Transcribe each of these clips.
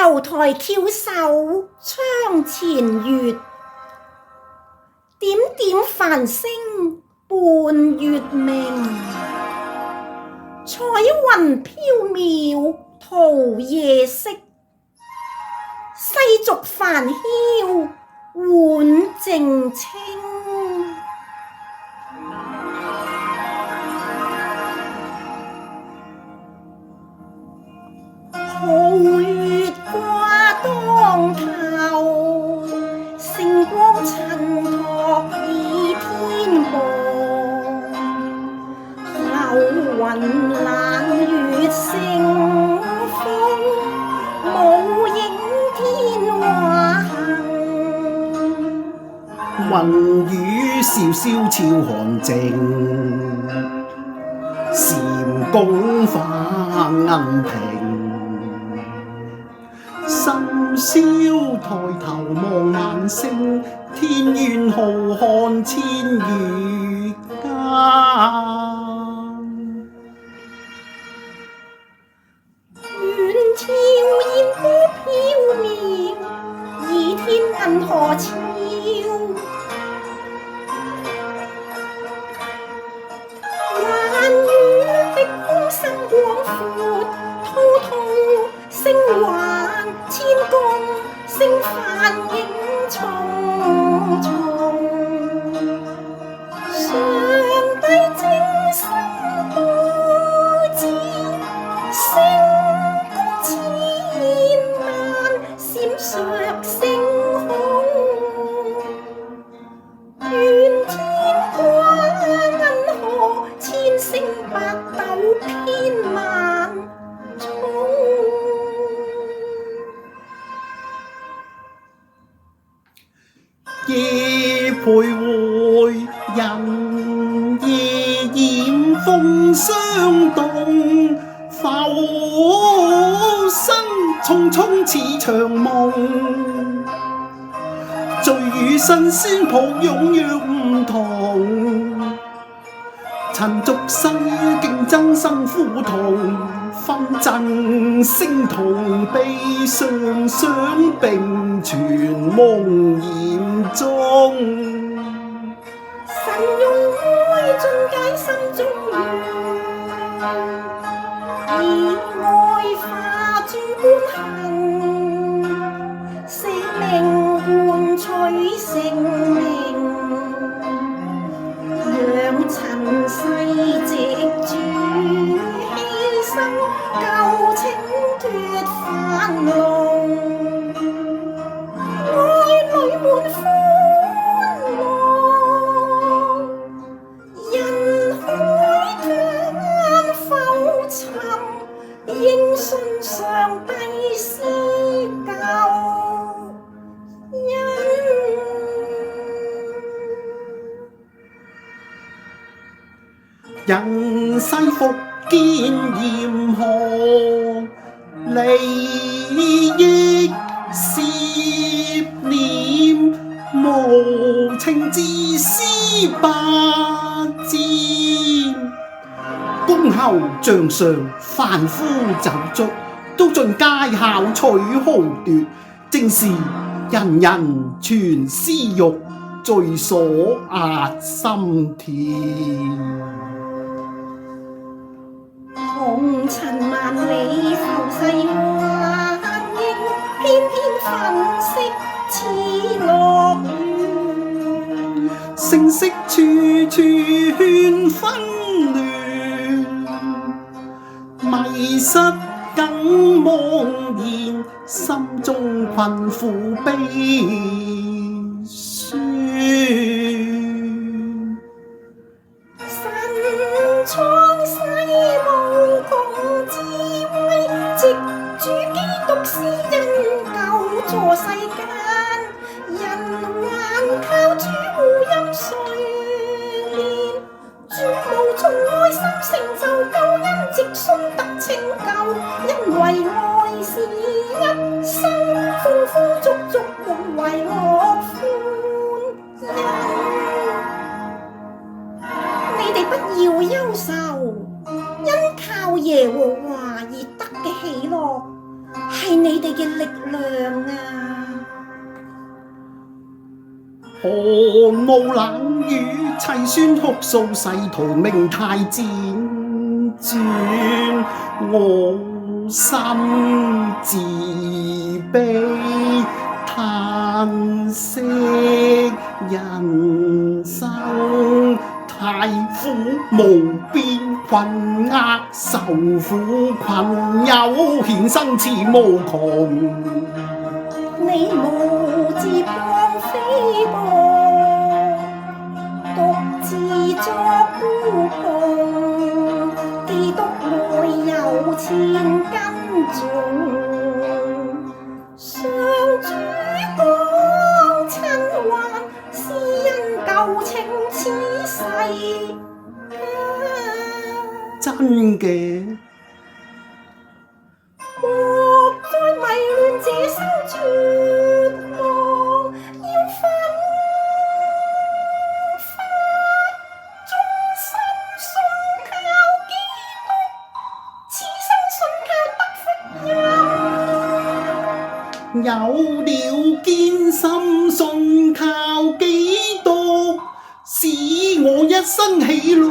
樓台翹首窗前月，點點繁星伴月明。彩雲飄渺途夜色，世俗繁囂換靜清。皓月掛當頭，星光襯托倚天傍。流雲冷月盛風，舞影天畫行。雲雨蕭蕭悄寒靜，蟾宮花銀屏。深宵抬頭望晚星，天願浩瀚千餘間。遠眺煙波飄渺，倚天銀河超。萬語碧空生廣闊，滔滔星環千宮，星繁影重重。上帝精心佈置，星宮千萬閃爍星空。願天掛銀河，千星百斗遍萬重。夜徘徊，人夜染風霜凍，浮生匆匆似場夢。醉與新鮮抱踴躍唔同，塵俗世競爭生苦痛，紛爭聲同悲傷相並存夢魘中。神用愛盡解心中怨，以愛化諸般恨，捨命換取性命，讓塵世藉住犧牲舊情脫樊籠，愛侶滿歡樂，人海湍浮沉，應信上帝施救人世復見嚴寒，利益涉念，無情自私百戰。恭候將相凡夫走卒，都盡皆效取豪奪，正是人人存私欲，罪所壓心田。紅塵萬里浮世幻影，偏偏粉飾似樂園。聲色處處勸紛亂，迷失更茫然，心中困苦悲酸。神創世無窮智慧，藉住基督施恩救助世間，人還靠主護蔭垂憐，主無從愛心成就救恩，藉信得拯救，因為愛是一生，豐豐足足滿為樂歡欣。你哋不要憂愁，因靠耶和華而得嘅喜樂，係你哋嘅力量啊！寒霧冷雨，凄酸哭訴，誓逃命太輾轉，我心自悲，嘆息人生太苦無邊，困厄受苦困憂，衍生似無窮。你無自放飛播，獨自作孤雄，基督內有千斤重。上主講親還，是因舊情此世真嘅。莫再迷亂這生絕望，要奮發終身信靠基督，此生信靠得福音。有了堅心信靠基督，使我一生喜樂。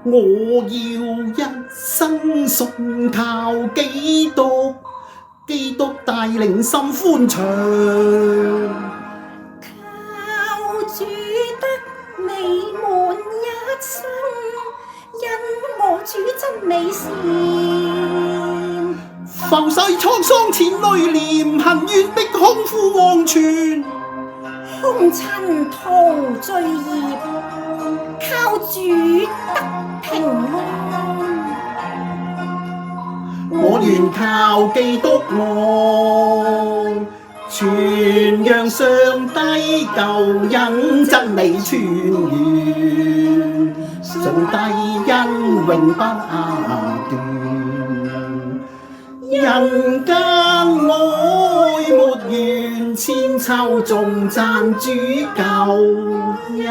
我要一生信靠基督，基督帶領心歡暢。靠主得美滿一生，因我主真美善。浮世滄桑前淚廉，恨怨逼空負黃泉。空塵逃罪孽，靠主得平安。我願靠基督愛，傳揚上帝救恩真理傳揚，上帝恩永不斷。人間愛沒完，千秋頌讚主救恩。